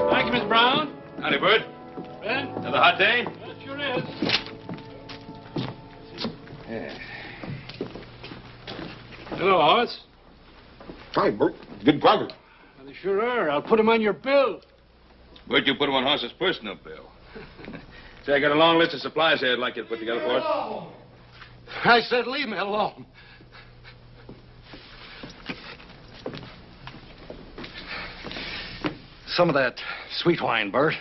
Thank you, Miss Brown. Howdy, Bert. Ben? Another hot day? That sure is. Yeah. Hello, Horace. Hi, Bert. Good grogger. Well, they sure are. I'll put 'em on your bill. Bert, you put him on Hoss's personal bill. Say, I got a long list of supplies here I'd like you to put together for us. I said leave me alone. Some of that sweet wine, Bert.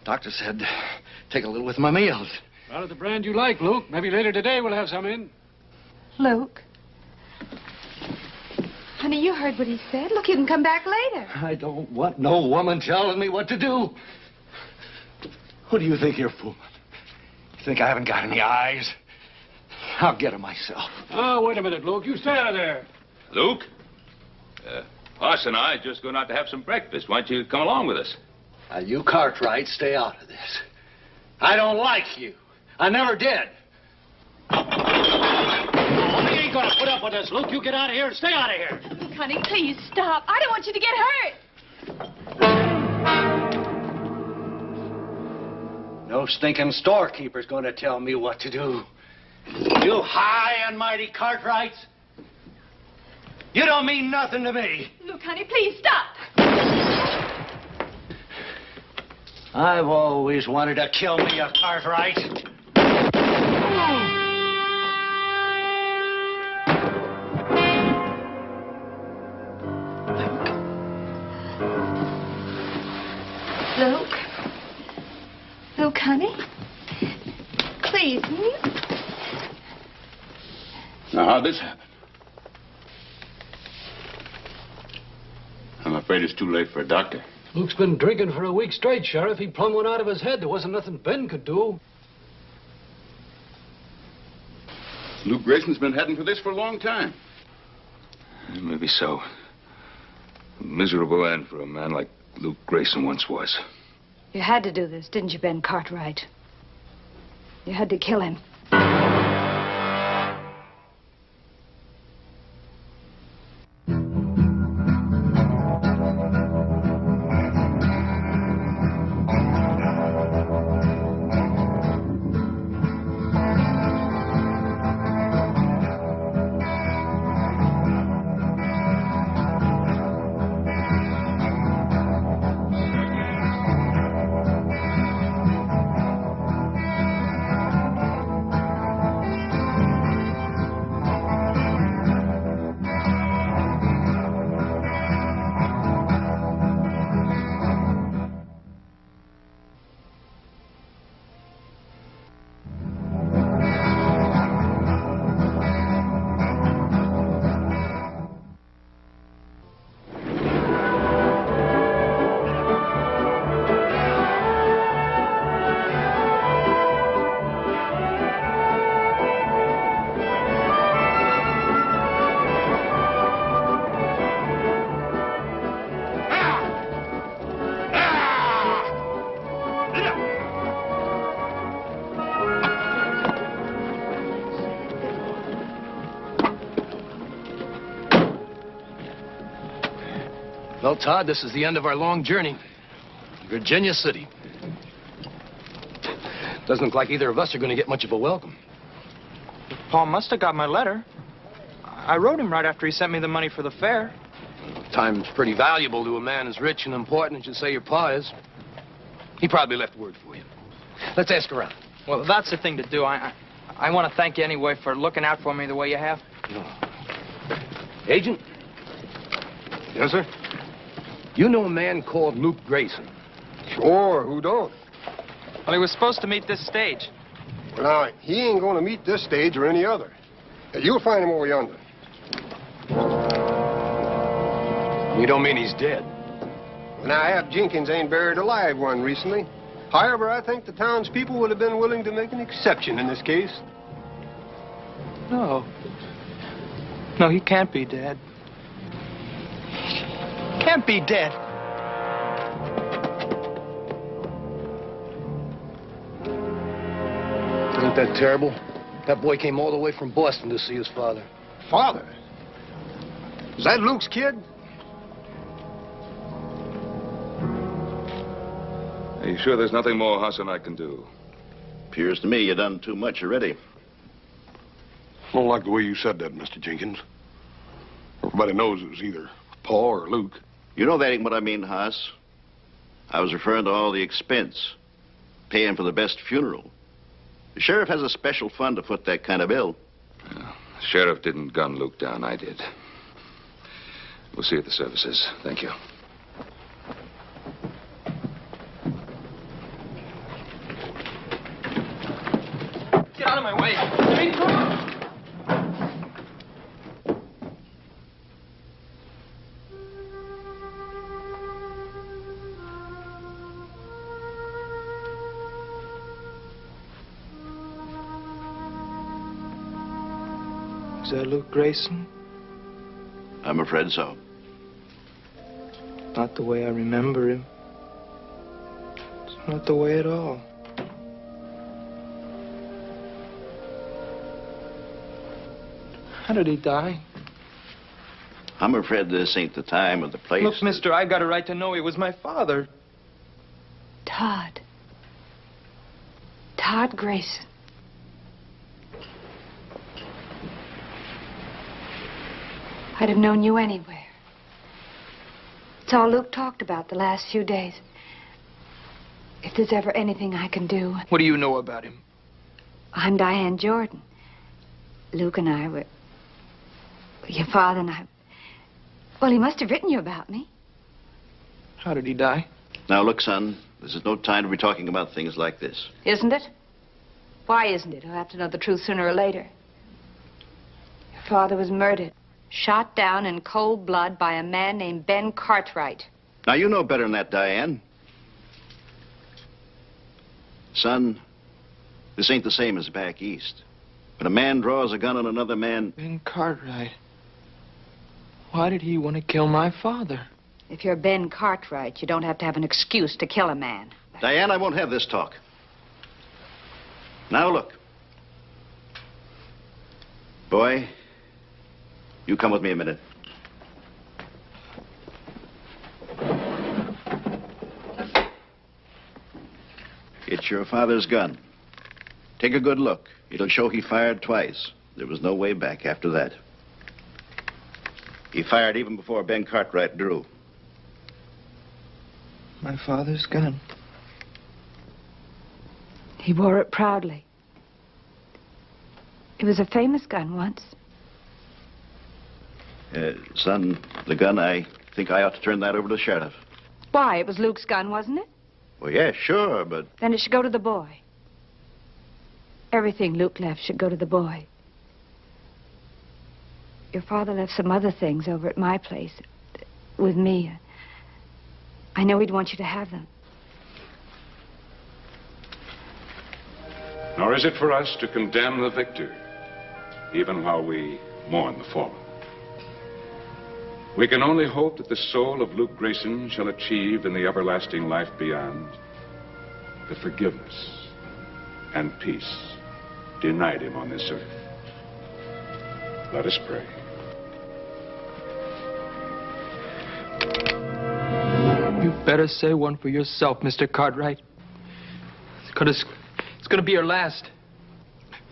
Doctor said take a little with my meals. Out of the brand you like, Luke. Maybe later today we'll have some in. Luke. Honey, you heard what he said. Look, you can come back later. I don't want no woman telling me what to do. Who do you think you're fooling? You think I haven't got any eyes? I'll get her myself. Oh, wait a minute, Luke. You stay out of there. Luke? Hoss and I are just going out to have some breakfast. Why don't you come along with us? Now, you Cartwright, stay out of this. I don't like you. I never did. Oh, they ain't gonna put up with this, Luke. You get out of here and stay out of here. Look, honey, please stop. I don't want you to get hurt. No stinking storekeeper's going to tell me what to do. You high and mighty Cartwrights. You don't mean nothing to me. Look, honey, please stop. I've always wanted to kill me a Cartwright. Luke. Luke, honey. Please, will you? Now, how'd this happen? I'm afraid it's too late for a doctor. Luke's been drinking for a week straight, Sheriff. He plumb went out of his head. There wasn't nothing Ben could do. Luke Grayson's been heading for this for a long time. Maybe so. A miserable end for a man like Luke Grayson once was. You had to do this, didn't you, Ben Cartwright? You had to kill him. Well, Todd, this is the end of our long journey. Virginia City. Doesn't look like either of us are going to get much of a welcome. Paul must have got my letter. I wrote him right after he sent me the money for the fare. Time's pretty valuable to a man as rich and important as you say your pa is. He probably left word for you. Let's ask around. Well, that's the thing to do. I want to thank you anyway for looking out for me the way you have. Agent? Yes, sir? You know a man called Luke Grayson? Sure, who don't? Well, he was supposed to meet this stage. Well, now, he ain't going to meet this stage or any other. You'll find him over yonder. You don't mean he's dead? Well, now, Ab Jenkins ain't buried a live one recently. However, I think the townspeople would have been willing to make an exception in this case. No. No, he can't be dead. Can't be dead. Isn't that terrible? That boy came all the way from Boston to see his father. Father? Is that Luke's kid? Are you sure there's nothing more Hassan I can do? Appears to me you done too much already. I don't like the way you said that, Mr. Jenkins. Everybody knows it was either Paul or Luke. You know that ain't what I mean, Haas. I was referring to all the expense. Paying for the best funeral. The sheriff has a special fund to foot that kind of bill. Yeah, the sheriff didn't gun Luke down, I did. We'll see you at the services. Thank you. Get out of my way. Hey, come. Is that Luke Grayson? I'm afraid so. Not the way I remember him. It's not the way at all. How did he die? I'm afraid this ain't the time or the place. Look, mister, I got a right to know he was my father. Todd. Todd Grayson. I'd have known you anywhere. It's all Luke talked about the last few days. If there's ever anything I can do... What do you know about him? I'm Diane Jordan. Luke and I were... Your father and I... Well, he must have written you about me. How did he die? Now, look, son, this is no time to be talking about things like this. Isn't it? Why isn't it? I'll have to know the truth sooner or later. Your father was murdered. Shot down in cold blood by a man named Ben Cartwright. Now, you know better than that, Diane. Son, this ain't the same as back east. When a man draws a gun on another man... Ben Cartwright. Why did he want to kill my father? If you're Ben Cartwright, you don't have to have an excuse to kill a man. Diane, I won't have this talk. Now, look. Boy, you come with me a minute. It's your father's gun. Take a good look. It'll show he fired twice. There was no way back after that. He fired even before Ben Cartwright drew. My father's gun. He wore it proudly. It was a famous gun once. Son, the gun, I think I ought to turn that over to the sheriff. Why? It was Luke's gun, wasn't it? Well, yeah, sure, but... Then it should go to the boy. Everything Luke left should go to the boy. Your father left some other things over at my place with me. I know he'd want you to have them. Nor is it for us to condemn the victor, even while we mourn the fallen. We can only hope that the soul of Luke Grayson shall achieve in the everlasting life beyond the forgiveness and peace denied him on this earth. Let us pray. You better say one for yourself, Mr. Cartwright. It's gonna be your last.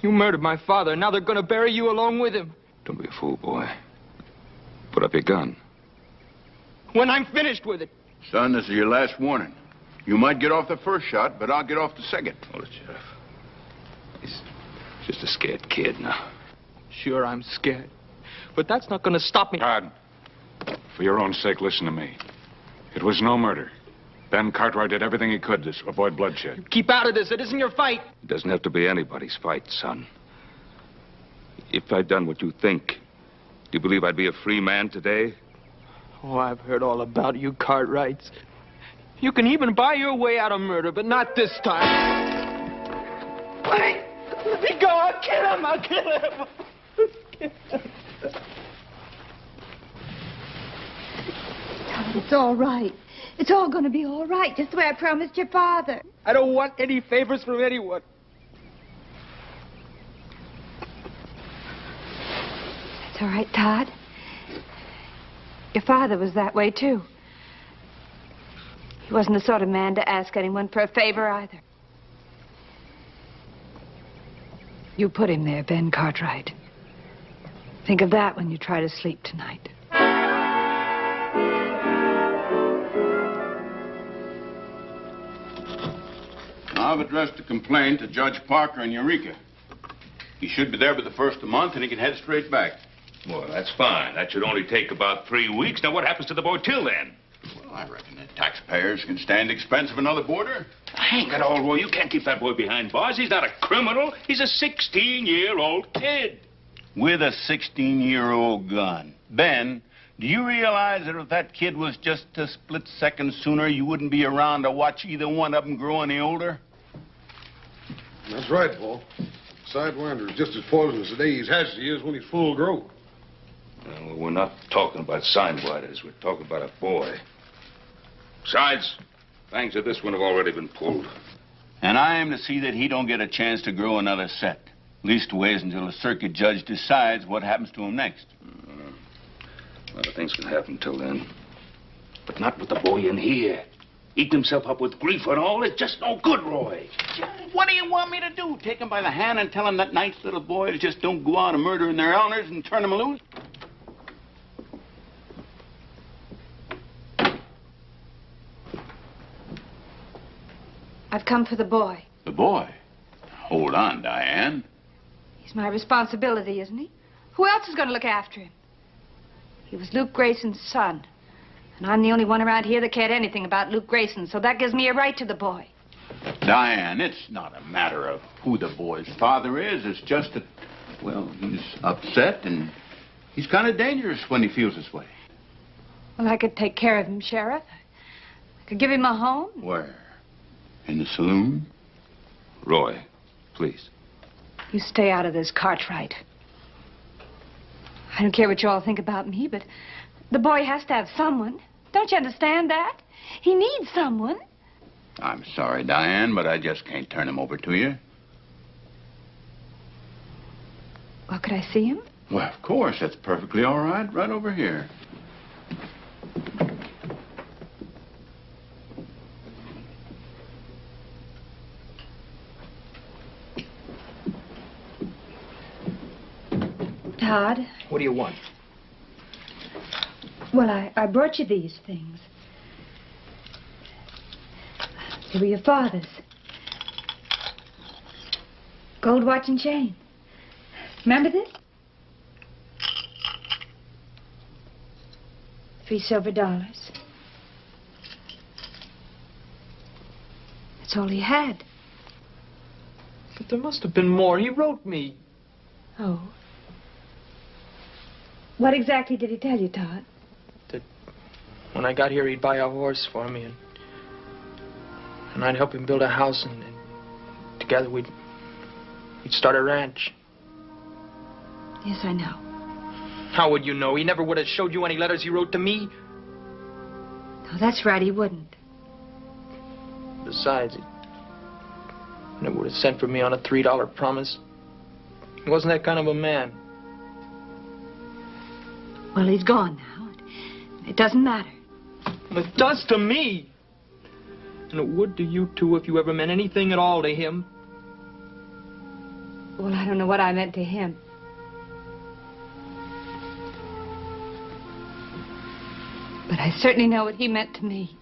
You murdered my father, and now they're gonna bury you along with him. Don't be a fool, boy. Put up your gun. When I'm finished with it. Son, this is your last warning. You might get off the first shot, but I'll get off the second. Hold it, Sheriff. He's just a scared kid now. Sure, I'm scared. But that's not gonna stop me. Todd, for your own sake, listen to me. It was no murder. Ben Cartwright did everything he could to avoid bloodshed. Keep out of this. It isn't your fight. It doesn't have to be anybody's fight, son. If I'd done what you think, do you believe I'd be a free man today? Oh, I've heard all about you, Cartwrights. You can even buy your way out of murder, but not this time. Wait! Let me go! I'll kill him! I'll kill him! It's all right. It's all going to be all right, just the way I promised your father. I don't want any favors from anyone. It's all right, Todd. Your father was that way, too. He wasn't the sort of man to ask anyone for a favor, either. You put him there, Ben Cartwright. Think of that when you try to sleep tonight. I've addressed a complaint to Judge Parker in Eureka. He should be there by the first of the month, and he can head straight back. Well, that's fine. That should only take about 3 weeks. Now, what happens to the boy till then? Well, I reckon the taxpayers can stand the expense of another boarder. Hang it all, boy. You can't keep that boy behind bars. He's not a criminal. He's a 16-year-old kid. With a 16-year-old gun. Ben, do you realize that if that kid was just a split second sooner, you wouldn't be around to watch either one of them grow any older? That's right, Paul. Sidewinder is just as poisonous today as he is when he's full grown. Well, we're not talking about sidewinders. We're talking about a boy. Besides, fangs of this one have already been pulled. And I am to see that he don't get a chance to grow another set. Leastways until the circuit judge decides what happens to him next. A lot of things can happen till then. But not with the boy in here. Eating himself up with grief and all. It's just no good, Roy. What do you want me to do? Take him by the hand and tell him that nice little boys just don't go out and murdering their owners and turn them loose? I've come for the boy. The boy? Hold on, Diane. He's my responsibility, isn't he? Who else is going to look after him? He was Luke Grayson's son. And I'm the only one around here that cared anything about Luke Grayson, so that gives me a right to the boy. Diane, it's not a matter of who the boy's father is. It's just that, well, he's upset and he's kind of dangerous when he feels this way. Well, I could take care of him, Sheriff. I could give him a home. Where? In the saloon? Roy, please. You stay out of this, Cartwright. I don't care what you all think about me, but the boy has to have someone. Don't you understand that? He needs someone. I'm sorry, Diane, but I just can't turn him over to you. Well, could I see him? Well, of course. That's perfectly all right. Right over here. Todd? What do you want? Well, I brought you these things. They were your father's. Gold watch and chain. Remember this? 3 silver dollars. That's all he had. But there must have been more. He wrote me. Oh. What exactly did he tell you, Todd? That when I got here, he'd buy a horse for me, and I'd help him build a house, and together we'd start a ranch. Yes, I know. How would you know? He never would have showed you any letters he wrote to me. No, that's right, he wouldn't. Besides, he never would have sent for me on a $3 promise. He wasn't that kind of a man. Well, he's gone now. It doesn't matter. It does to me. And it would to you, too, if you ever meant anything at all to him. Well, I don't know what I meant to him. But I certainly know what he meant to me.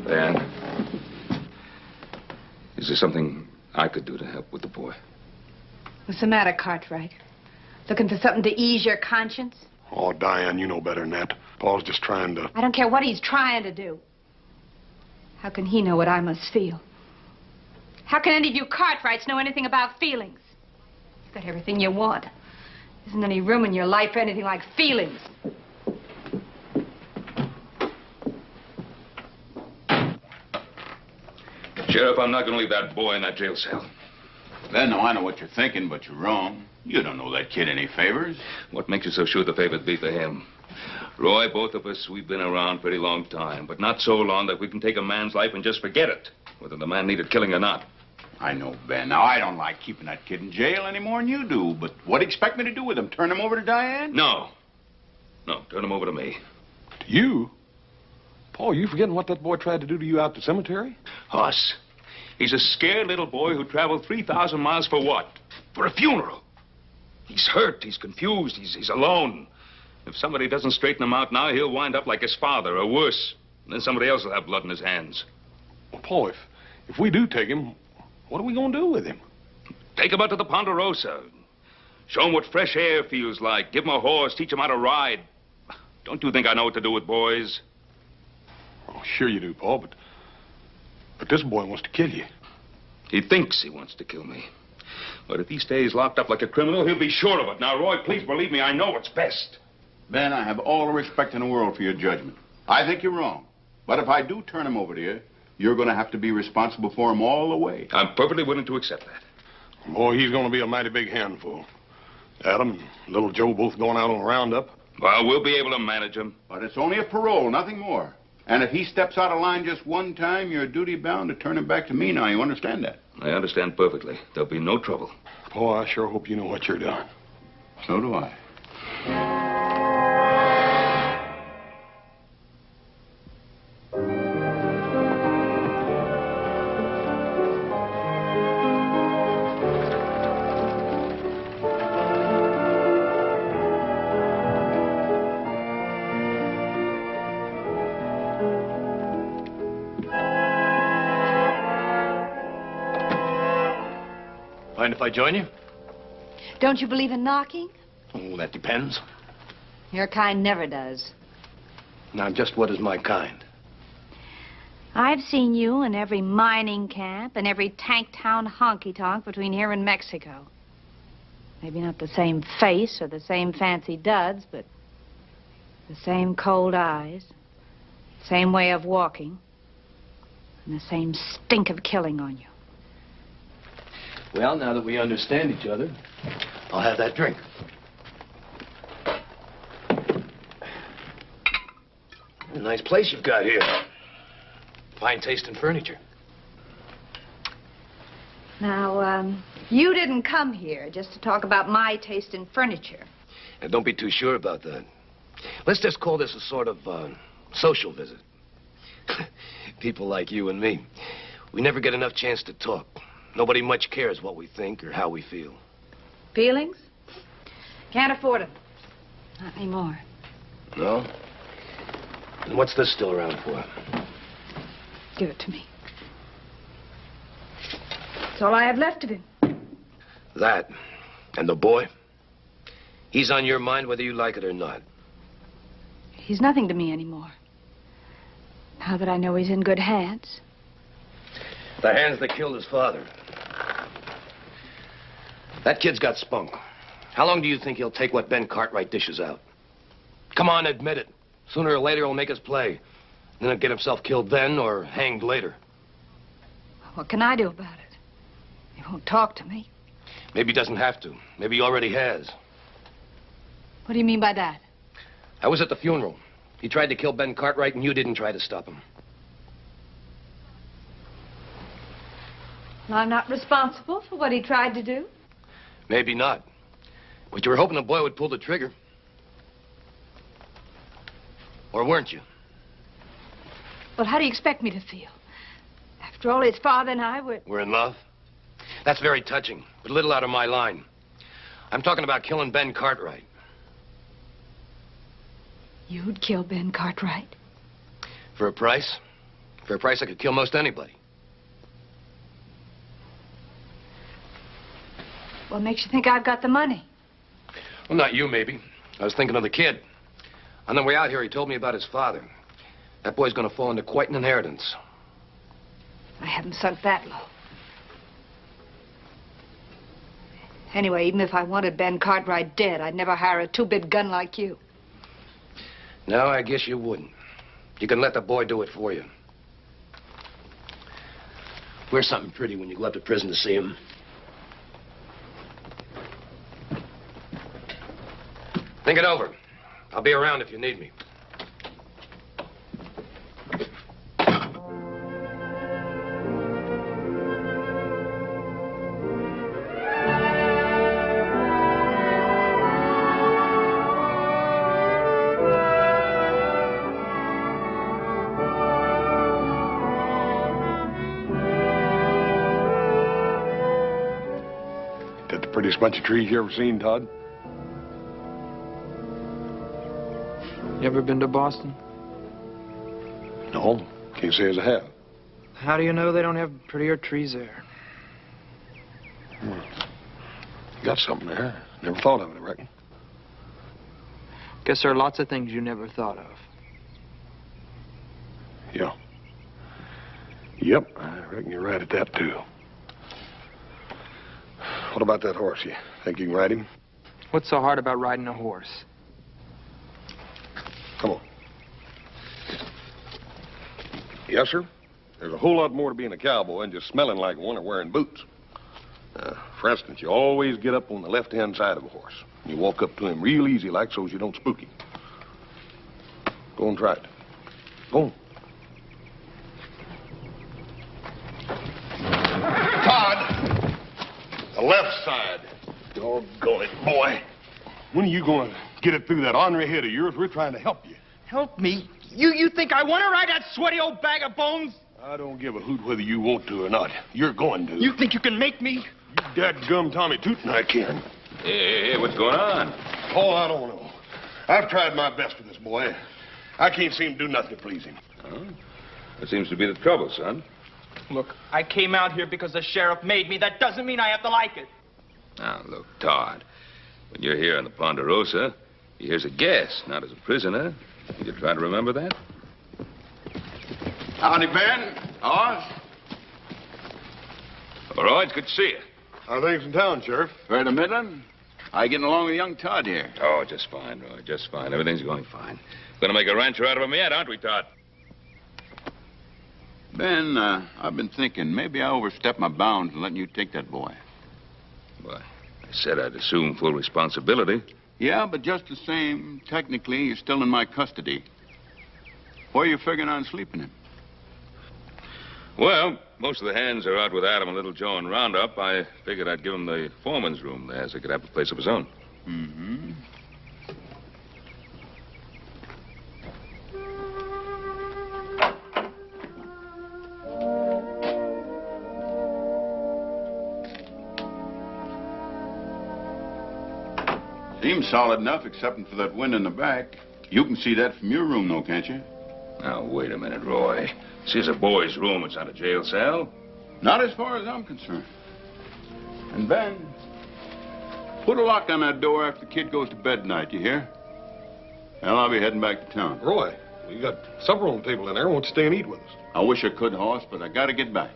Diane, is there something I could do to help with the boy? What's the matter, Cartwright? Looking for something to ease your conscience? Oh, Diane, you know better than that. Paul's just trying to... I don't care what he's trying to do. How can he know what I must feel? How can any of you Cartwrights know anything about feelings? You've got everything you want. There isn't any room in your life for anything like feelings. Sheriff, I'm not going to leave that boy in that jail cell. Then, I know what you're thinking, but you're wrong. You don't know that kid any favors. What makes you so sure the favor'd be for him? Roy, both of us, we've been around a pretty long time, but not so long that we can take a man's life and just forget it. whether the man needed killing or not. I know, Ben. Now, I don't like keeping that kid in jail any more than you do, but what do you expect me to do with him? Turn him over to Diane? No. No, turn him over to me. To you? Paul, you forgetting what that boy tried to do to you out at the cemetery? Hoss, he's a scared little boy who traveled 3,000 miles for what? For a funeral. He's hurt, he's confused, he's alone. If somebody doesn't straighten him out now, he'll wind up like his father, or worse. And then somebody else will have blood in his hands. Well, Paul, if we do take him, what are we going to do with him? Take him out to the Ponderosa. Show him what fresh air feels like. Give him a horse, teach him how to ride. Don't you think I know what to do with boys? Oh, sure you do, Paul, but this boy wants to kill you. He thinks he wants to kill me. But if he stays locked up like a criminal, he'll be sure of it. Now, Roy, please believe me, I know what's best. Ben, I have all the respect in the world for your judgment. I think you're wrong. But if I do turn him over to you, you're going to have to be responsible for him all the way. I'm perfectly willing to accept that. Boy, he's going to be a mighty big handful. Adam and little Joe both going out on a roundup. Well, we'll be able to manage him. But it's only a parole, nothing more. And if he steps out of line just one time, you're duty-bound to turn him back to me now. You understand that? I understand perfectly. There'll be no trouble. Boy, I sure hope you know what you're doing. So do I. Mind if I join you? Don't you believe in knocking? Oh, that depends. Your kind never does. Now, just what is my kind? I've seen you in every mining camp and every tank town honky-tonk between here and Mexico. Maybe not the same face or the same fancy duds, but the same cold eyes, same way of walking, and the same stink of killing on you. Well, now that we understand each other, I'll have that drink. A nice place you've got here. Fine taste in furniture. Now, you didn't come here just to talk about my taste in furniture. Now, don't be too sure about that. Let's just call this a sort of social visit. People like you and me, we never get enough chance to talk. Nobody much cares what we think or how we feel. Feelings? Can't afford them. Not anymore. No? Then what's this still around for? Give it to me. That's all I have left of him. That. And the boy? He's on your mind whether you like it or not. He's nothing to me anymore. Now that I know he's in good hands. The hands that killed his father. That kid's got spunk. How long do you think he'll take what Ben Cartwright dishes out? Come on, admit it. Sooner or later he'll make his play. Then he'll get himself killed then or hanged later. What can I do about it? He won't talk to me. Maybe he doesn't have to. Maybe he already has. What do you mean by that? I was at the funeral. He tried to kill Ben Cartwright and you didn't try to stop him. Well, I'm not responsible for what he tried to do. Maybe not. But you were hoping the boy would pull the trigger. Or weren't you? Well, how do you expect me to feel? After all, his father and I were... We're in love? That's very touching, but a little out of my line. I'm talking about killing Ben Cartwright. You'd kill Ben Cartwright? For a price? For a price I could kill most anybody. What makes you think I've got the money? Well, not you, maybe. I was thinking of the kid. On the way out here, he told me about his father. That boy's gonna fall into quite an inheritance. I haven't sunk that low. Anyway, even if I wanted Ben Cartwright dead, I'd never hire a two-bit gun like you. No, I guess you wouldn't. You can let the boy do it for you. Wear something pretty when you go up to prison to see him. Think it over. I'll be around if you need me. Prettiest bunch of trees you ever seen, Todd? You ever been to Boston? No, can't say as I have. How do you know they don't have prettier trees there? You got something there. Never thought of it, I reckon. Guess there are lots of things you never thought of. Yeah. Yep, I reckon you're right at that, too. What about that horse? You think you can ride him? What's so hard about riding a horse? Come on. Yes, sir. There's a whole lot more to being a cowboy than just smelling like one or wearing boots. For instance, you always get up on the left-hand side of a horse. You walk up to him real easy like so as you don't spook him. Go and try it. Go on. Todd! The left side. Doggone it, boy. When are you going to get it through that ornery head of yours? We're trying to help you. Help me? You think I want to ride that sweaty old bag of bones? I don't give a hoot whether you want to or not. You're going to. You think you can make me? You dadgum Tommy Tootin' I can. Hey, what's going on? Oh, I don't know. I've tried my best with this boy. I can't seem to do nothing to please him. Huh? That seems to be the trouble, son. Look, I came out here because the sheriff made me. That doesn't mean I have to like it. Now, look, Todd, when you're here in the Ponderosa, you're here as a guest, not as a prisoner. You try to remember that? Howdy, Ben. Oz. All right, it's good to see you. How are things in town, Sheriff? Right a Midland. How you getting along with young Todd here? Oh, just fine, Roy, just fine. Everything's going fine. Gonna make a rancher out of him yet, aren't we, Todd? Ben, I've been thinking maybe I overstepped my bounds in letting you take that boy. Why, I said I'd assume full responsibility. Yeah, but just the same, technically, you're still in my custody. Where are you figuring on sleeping him? Well, most of the hands are out with Adam and Little Joe and Roundup. I figured I'd give him the foreman's room there so he could have a place of his own. Mm-hmm. Seems solid enough, excepting for that wind in the back. You can see that from your room, though, can't you? Now, wait a minute, Roy. This is a boy's room. It's not a jail cell. Not as far as I'm concerned. And Ben, put a lock on that door after the kid goes to bed tonight, you hear? Well, I'll be heading back to town. Roy, we got supper on the table in there. Won't you stay and eat with us? I wish I could, Hoss, but I gotta get back.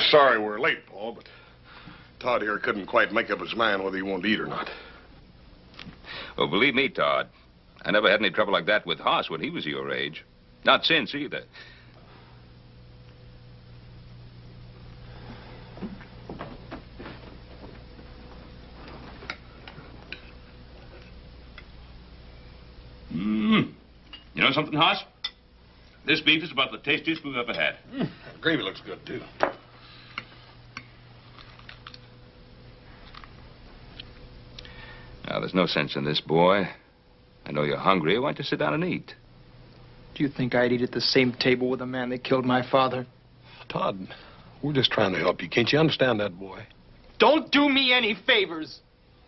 Sorry we're late, Paul, but Todd here couldn't quite make up his mind whether he wanted to eat or not. Well, believe me, Todd, I never had any trouble like that with Hoss when he was your age. Not since, either. You know something, Hoss? This beef is about the tastiest we've ever had. The gravy looks good, too. Now, there's no sense in this, boy. I know you're hungry. Why don't you sit down and eat? Do you think I'd eat at the same table with the man that killed my father? Todd, we're just trying to help you. Can't you understand that, boy? Don't do me any favors.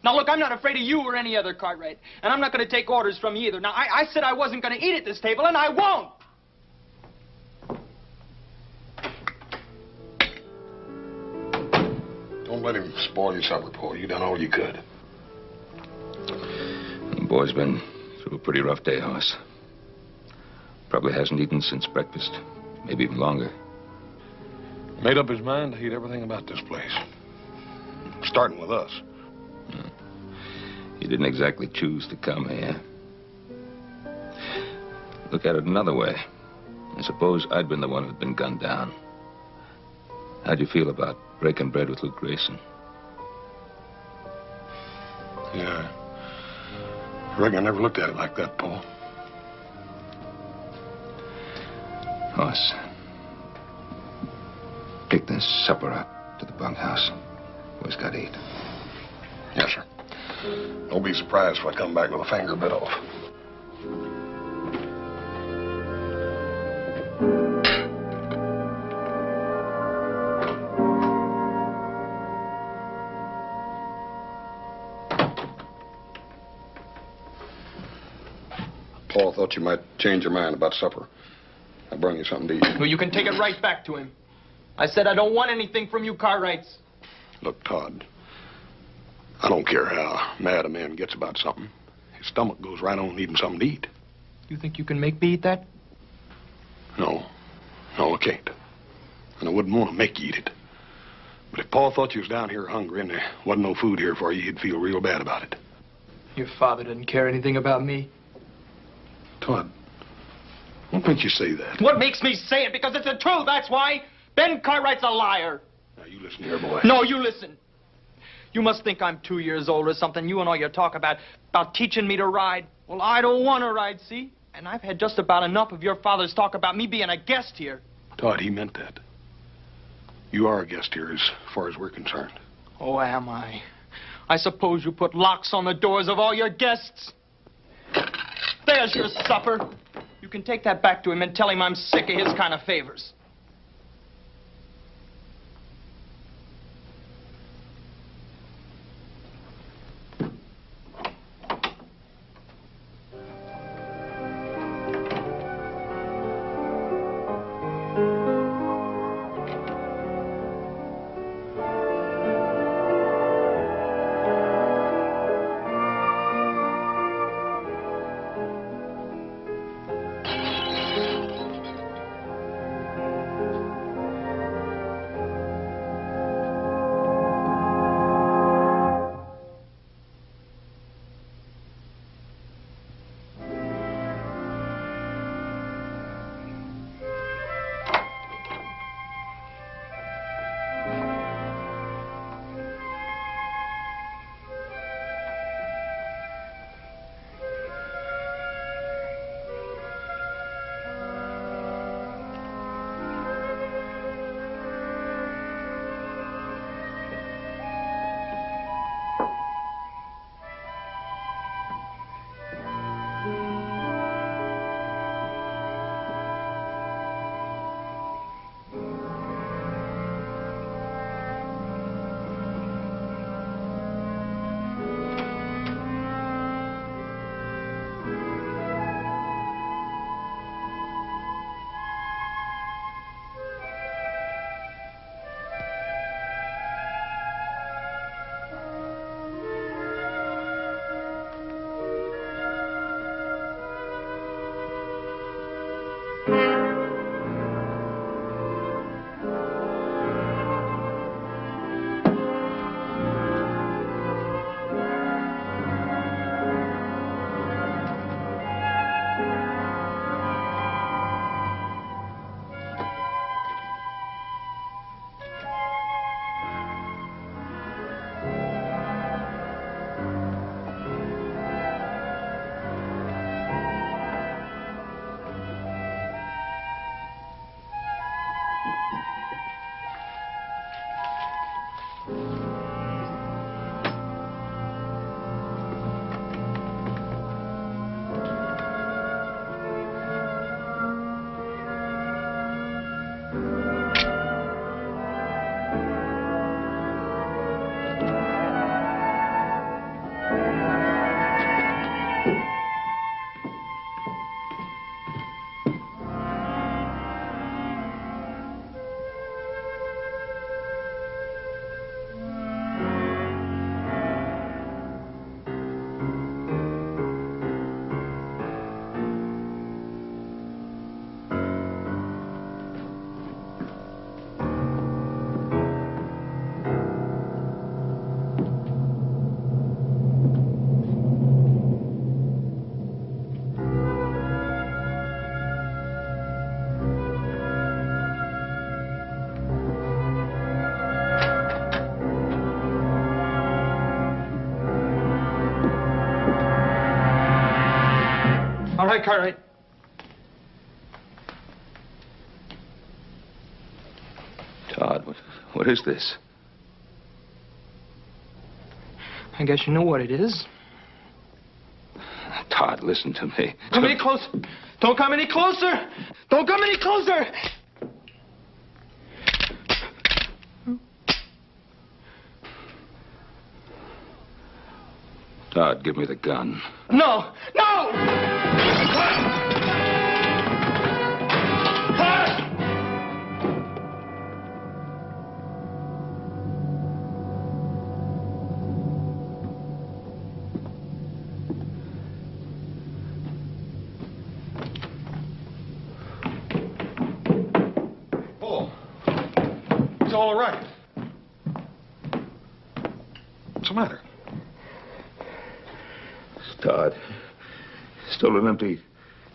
Now, look, I'm not afraid of you or any other Cartwright. And I'm not going to take orders from you either. Now, I said I wasn't going to eat at this table, and I won't. Don't let him spoil your supper, Paul. You done all you could. The boy's been through a pretty rough day, Hoss. Probably hasn't eaten since breakfast. Maybe even longer. Made up his mind to hate everything about this place. Starting with us. He didn't exactly choose to come here. Look at it another way. I suppose I'd been the one who'd been gunned down. How'd you feel about breaking bread with Luke Grayson? Yeah. I reckon I never looked at it like that, Paul. Hoss, pick this supper up to the bunkhouse. Always got to eat. Yes, sir. Don't be surprised if I come back with a finger bit off. Paul thought you might change your mind about supper. I brought you something to eat. Well, you can take it right back to him. I said I don't want anything from you Cartwrights. Look, Todd, I don't care how mad a man gets about something. His stomach goes right on needing something to eat. You think you can make me eat that? No, I can't. And I wouldn't want to make you eat it. But if Paul thought you was down here hungry and there wasn't no food here for you, he'd feel real bad about it. Your father doesn't care anything about me. Todd, what makes you say that? What makes me say it? Because it's the truth, that's why. Ben Cartwright's a liar. Now, you listen here, boy. No, you listen. You must think I'm 2 years old or something. You and all your talk about teaching me to ride. Well, I don't want to ride, see? And I've had just about enough of your father's talk about me being a guest here. Todd, he meant that. You are a guest here as far as we're concerned. Oh, am I? I suppose you put locks on the doors of all your guests. There's your supper. You can take that back to him and tell him I'm sick of his kind of favors. All right, Cartwright. Todd, what is this? I guess you know what it is. Todd, listen to me. Come any closer. Don't come any closer. Don't come any closer. Todd, give me the gun. No! No! Paul, it's all right. What's the matter? Todd. Stole an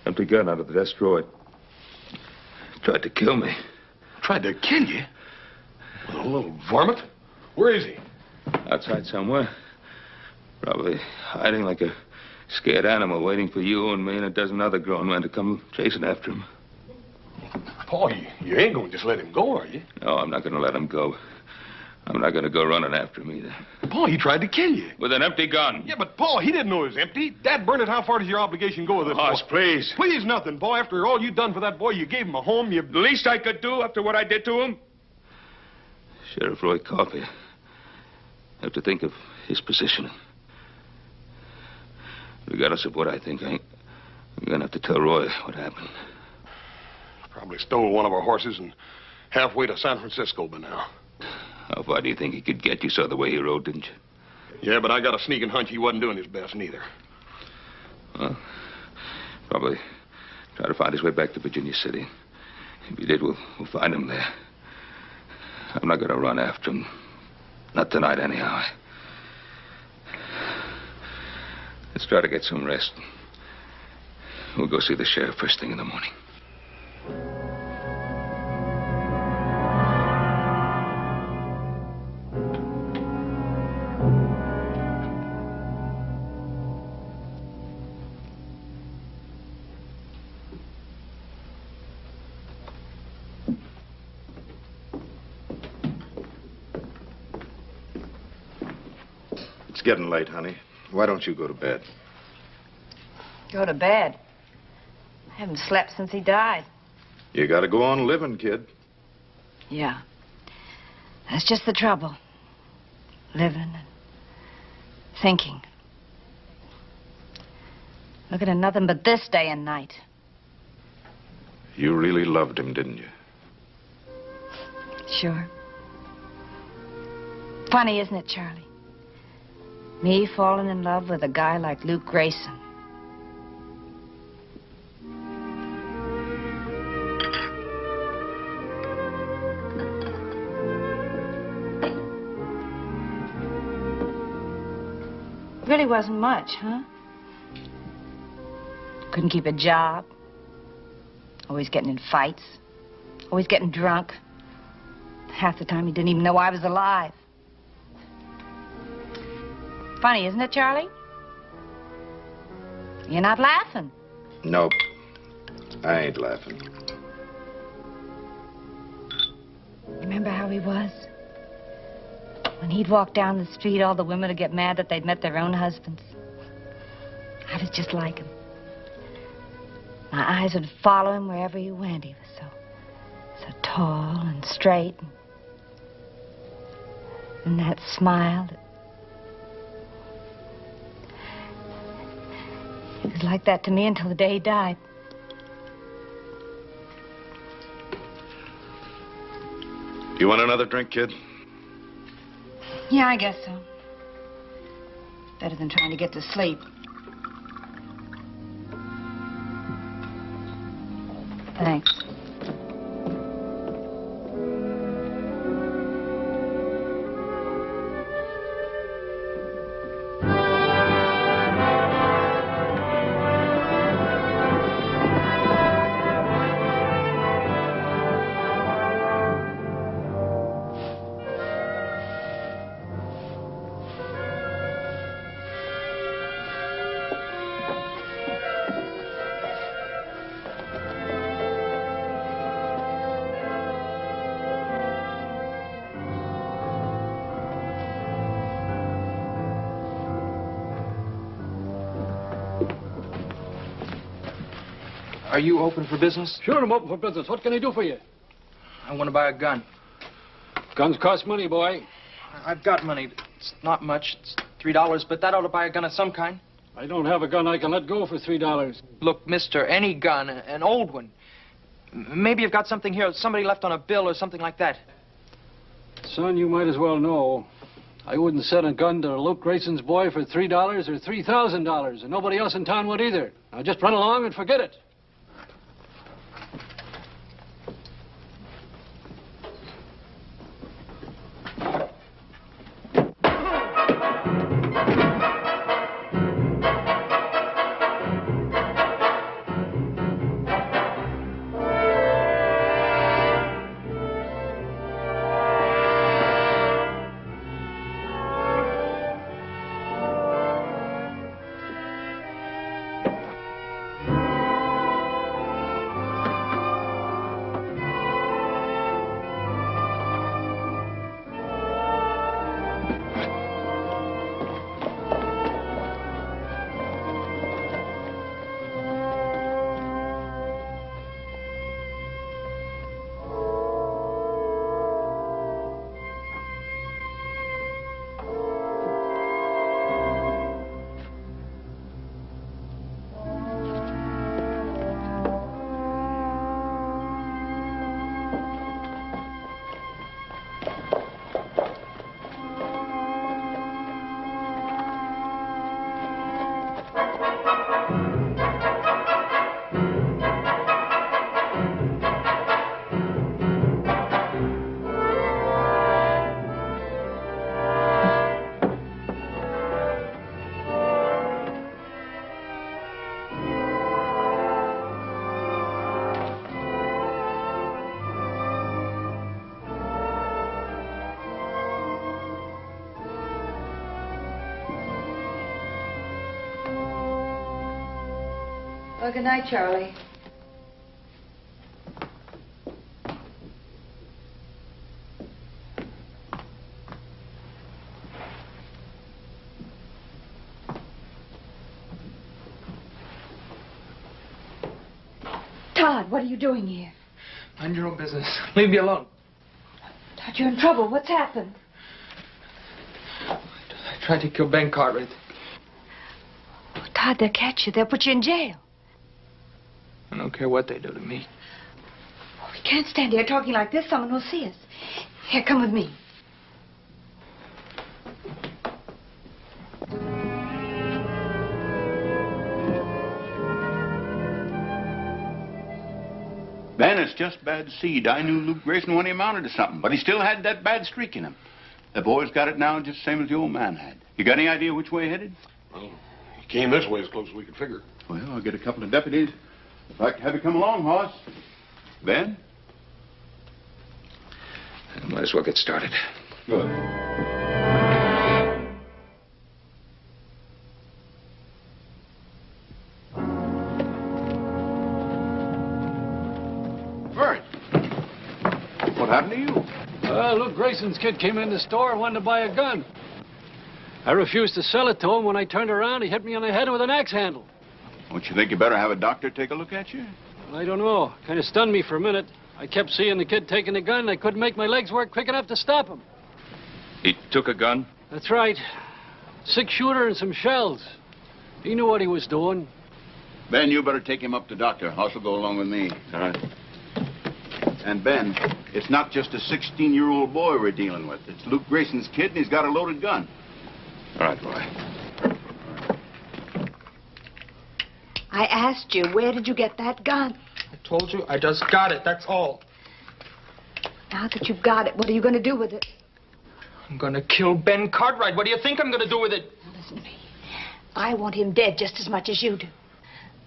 empty gun out of the desk drawer. Tried to kill me. Tried to kill you? With a little varmint? Where is he? Outside somewhere. Probably hiding like a scared animal, waiting for you and me and a dozen other grown men to come chasing after him. Paul, you ain't going to just let him go, are you? No, I'm not going to let him go. I'm not going to go running after him either. Paul, he tried to kill you. With an empty gun. Yeah, but Paul, he didn't know it was empty. Dad burned it. How far does your obligation go with this? Hoss, please. Please nothing, Paul. After all you've done for that boy, you gave him a home. You... The least I could do after what I did to him? Sheriff Roy Coffey. I have to think of his position. Regardless of what I think, I'm going to have to tell Roy what happened. Probably stole one of our horses and halfway to San Francisco by now. How far do you think he could get? You saw the way he rode, didn't you? Yeah, but I got a sneaking hunch he wasn't doing his best, neither. Well, probably try to find his way back to Virginia City. If he did, we'll find him there. I'm not going to run after him. Not tonight, anyhow. Let's try to get some rest. We'll go see the sheriff first thing in the morning. It's getting late, honey. Why don't you go to bed? Go to bed. I haven't slept since he died. You gotta go on living, kid. Yeah. That's just the trouble. Living and thinking. Looking at nothing but this day and night. You really loved him, didn't you? Sure. Funny, isn't it, Charlie? Me falling in love with a guy like Luke Grayson. Really wasn't much, huh? Couldn't keep a job. Always getting in fights. Always getting drunk. Half the time he didn't even know I was alive. Funny, isn't it, Charlie? You're not laughing. Nope. I ain't laughing. Remember how he was? When he'd walk down the street, all the women would get mad that they'd met their own husbands. I was just like him. My eyes would follow him wherever he went. He was so tall and straight. And that smile. It was like that to me until the day he died. You want another drink, kid? Yeah, I guess so. Better than trying to get to sleep. Thanks. Are you open for business? Sure, I'm open for business. What can I do for you? I want to buy a gun. Guns cost money, boy. I've got money. It's not much. It's $3, but that ought to buy a gun of some kind. I don't have a gun I can let go for $3. Look, mister, any gun, an old one. Maybe you've got something here somebody left on a bill or something like that. Son, you might as well know. I wouldn't sell a gun to Luke Grayson's boy for $3 or $3,000, and nobody else in town would either. Now just run along and forget it. Well, good night, Charlie. Todd, what are you doing here? Mind your own business. Leave me alone. Todd, you're in trouble. What's happened? I tried to kill Ben Cartwright. Oh, Todd, they'll catch you. They'll put you in jail. I don't care what they do to me. Oh, we can't stand here talking like this. Someone will see us. Here, come with me. Ben, it's just bad seed. I knew Luke Grayson when he amounted to something, but he still had that bad streak in him. The boy's got it now just the same as the old man had. You got any idea which way he headed? Well, he came this way as close as we could figure. Well, I'll get a couple of deputies. I'd like to have you come along, Hoss. Ben? I might as well get started. Good. Vern, what happened to you? Luke Grayson's kid came in the store and wanted to buy a gun. I refused to sell it to him. When I turned around, he hit me on the head with an axe handle. Don't you think you better have a doctor take a look at you? Well, I don't know. Kind of stunned me for a minute. I kept seeing the kid taking the gun, and I couldn't make my legs work quick enough to stop him. He took a gun? That's right. 6-shooter and some shells. He knew what he was doing. Ben, you better take him up to doctor. Hoss will go along with me. All right. And Ben, it's not just a 16-year-old boy we're dealing with. It's Luke Grayson's kid, and he's got a loaded gun. All right, boy. I asked you, where did you get that gun? I told you, I just got it, that's all. Now that you've got it, what are you going to do with it? I'm gonna kill Ben Cartwright. What do you think I'm gonna do with it? Now, listen to me. I want him dead just as much as you do.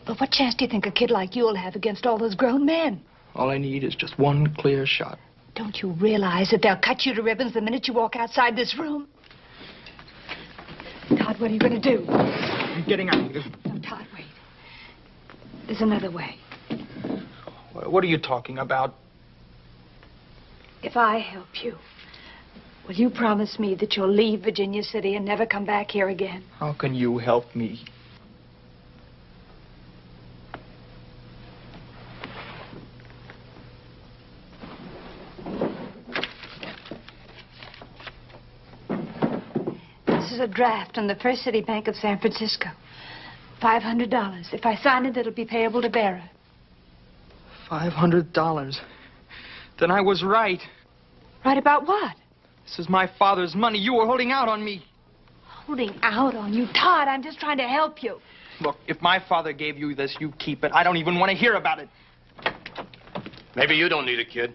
But what chance do you think a kid like you'll have against all those grown men? All I need is just one clear shot. Don't you realize that they'll cut you to ribbons the minute you walk outside this room? Todd, what are you going to do? I'm getting out of here. No, Todd, wait. There's another way. What are you talking about? If I help you, will you promise me that you'll leave Virginia City and never come back here again? How can you help me? a draft on the First City Bank of San Francisco. $500. If I sign it, it'll be payable to bearer. $500. Then I was right. Right about what? This is my father's money. You were holding out on me. Holding out on you? Todd, I'm just trying to help you. Look, if my father gave you this, you keep it. I don't even want to hear about it. Maybe you don't need it, kid.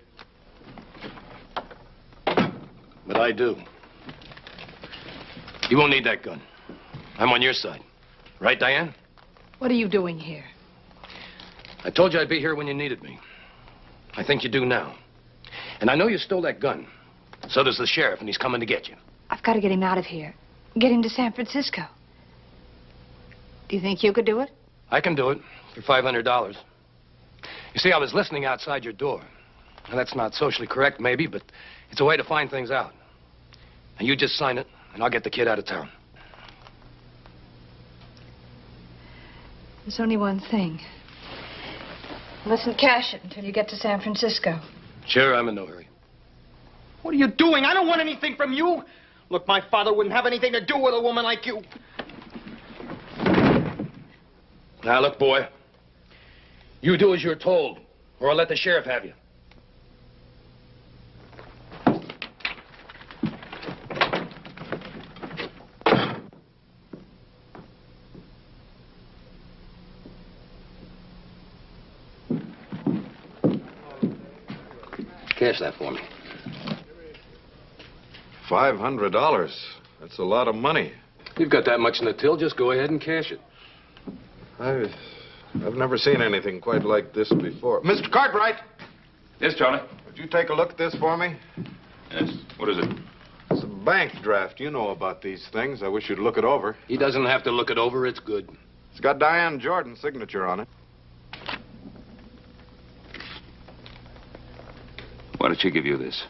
But I do. You won't need that gun. I'm on your side. Right, Diane? What are you doing here? I told you I'd be here when you needed me. I think you do now. And I know you stole that gun. So does the sheriff, and he's coming to get you. I've got to get him out of here. Get him to San Francisco. Do you think you could do it? I can do it for $500. You see, I was listening outside your door. Now, that's not socially correct, maybe, but it's a way to find things out. And you just sign it, and I'll get the kid out of town. There's only one thing. You mustn't cash it until you get to San Francisco. Sure, I'm in no hurry. What are you doing? I don't want anything from you. Look, my father wouldn't have anything to do with a woman like you. Now, look, boy. You do as you're told, or I'll let the sheriff have you. Cash that for me. $500. That's a lot of money. You've got that much in the till, just go ahead and cash it. I've never seen anything quite like this before. Mr. Cartwright! Yes, Charlie? Would you take a look at this for me? Yes. What is it? It's a bank draft. You know about these things. I wish you'd look it over. He doesn't have to look it over. It's good. It's got Diane Jordan's signature on it. Why did she give you this?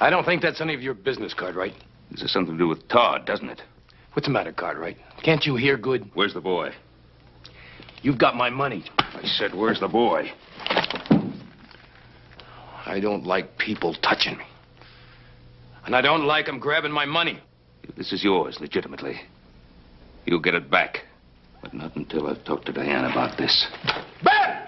I don't think that's any of your business, Cartwright. This has something to do with Todd, doesn't it? What's the matter, Cartwright? Can't you hear good? Where's the boy? You've got my money. I said, where's the boy? I don't like people touching me. And I don't like them grabbing my money. This is yours, legitimately. You'll get it back. But not until I've talked to Diane about this. Ben!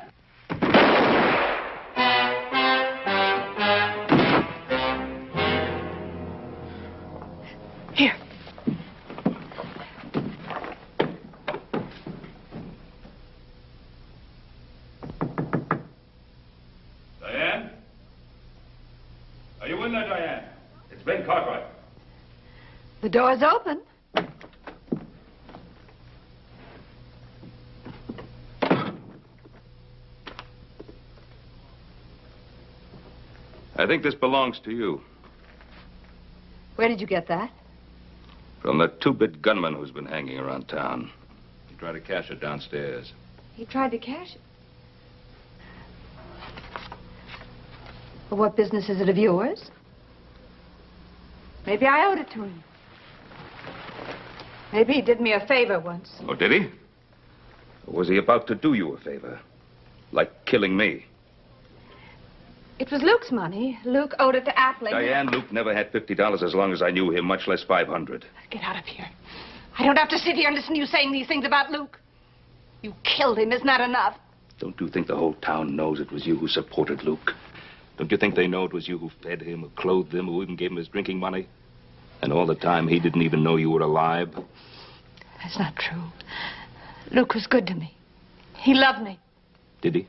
Here. Diane? Are you in there, Diane? It's Ben Cartwright. The door's open. I think this belongs to you. Where did you get that? From that two-bit gunman who's been hanging around town. He tried to cash it downstairs. He tried to cash it. Well, what business is it of yours? Maybe I owed it to him. Maybe he did me a favor once. Oh, did he? Or was he about to do you a favor? Like killing me? It was Luke's money. Luke owed it to Appling. Diane, Luke never had $50 as long as I knew him, much less 500. Get out of here. I don't have to sit here and listen to you saying these things about Luke. You killed him. Isn't that enough? Don't you think the whole town knows it was you who supported Luke? Don't you think they know it was you who fed him, who clothed him, who even gave him his drinking money? And all the time, he didn't even know you were alive? That's not true. Luke was good to me. He loved me. Did he?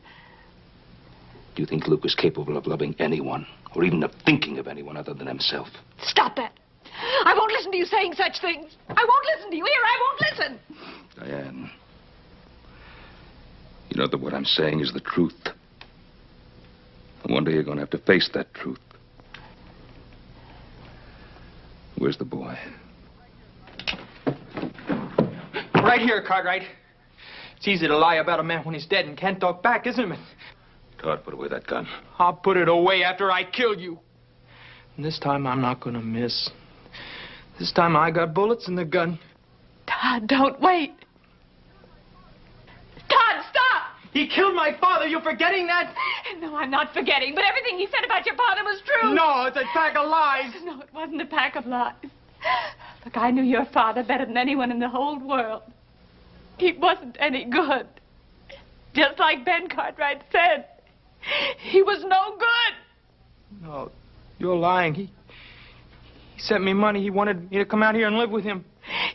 Do you think Luke was capable of loving anyone, or even of thinking of anyone other than himself? Stop that. I won't listen to you saying such things. I won't listen to you. Here, I won't listen. Diane, you know that what I'm saying is the truth. And one day you're going to have to face that truth. Where's the boy? Right here, Cartwright. It's easy to lie about a man when he's dead and can't talk back, isn't it? Todd, put away that gun. I'll put it away after I kill you. And this time I'm not gonna miss. This time I got bullets in the gun. Todd, don't wait. Todd, stop! He killed my father. You forgetting that? No, I'm not forgetting, but everything he said about your father was true. No, it's a pack of lies. No, it wasn't a pack of lies. Look, I knew your father better than anyone in the whole world. He wasn't any good. Just like Ben Cartwright said, he was no good. No, you're lying. He sent me money. He wanted me to come out here and live with him.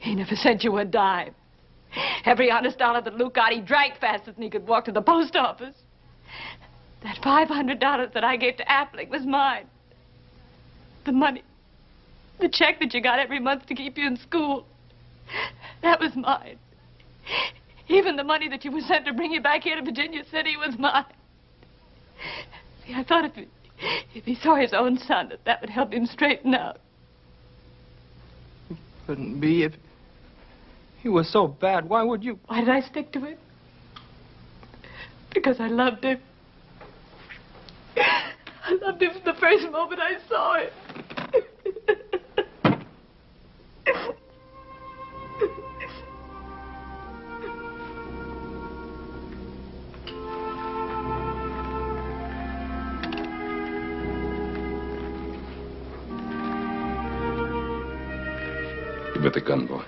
He never sent you a dime. Every honest dollar that Luke got, he drank faster than he could walk to the post office. That $500 that I gave to Appling was mine. The money, the check that you got every month to keep you in school, that was mine. Even the money that you were sent to bring you back here to Virginia City was mine. See, I thought if he saw his own son, that would help him straighten out. It couldn't be. If he was so bad, why would you? Why did I stick to him? Because I loved him. I loved him from the first moment I saw him. Give me the gun, boy.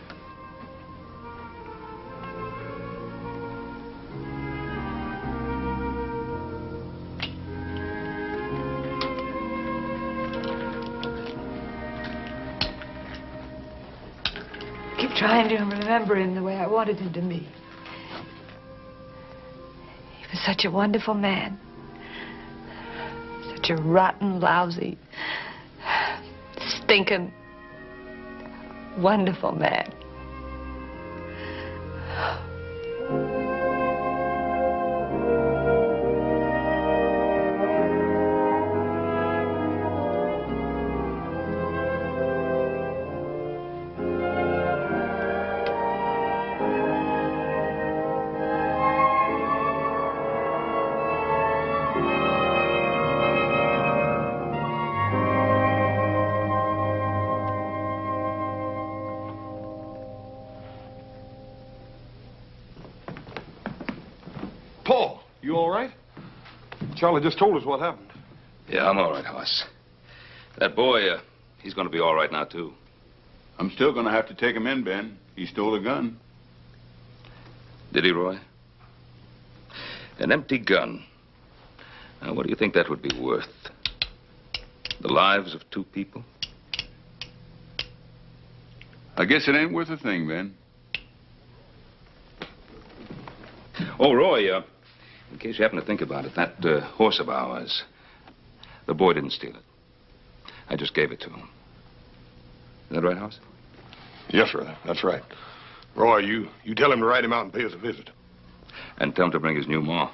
Keep trying to remember him the way I wanted him to be. He was such a wonderful man. Such a rotten, lousy, stinking, wonderful man. Paul, you all right? Charlie just told us what happened. Yeah, I'm all right, Hoss. That boy, he's going to be all right now, too. I'm still going to have to take him in, Ben. He stole a gun. Did he, Roy? An empty gun. Now, what do you think that would be worth? The lives of two people? I guess it ain't worth a thing, Ben. Oh, Roy, in case you happen to think about it, that horse of ours, the boy didn't steal it. I just gave it to him. Is that right, Hoss? Yes, sir. That's right. Roy, you tell him to ride him out and pay us a visit. And tell him to bring his new ma.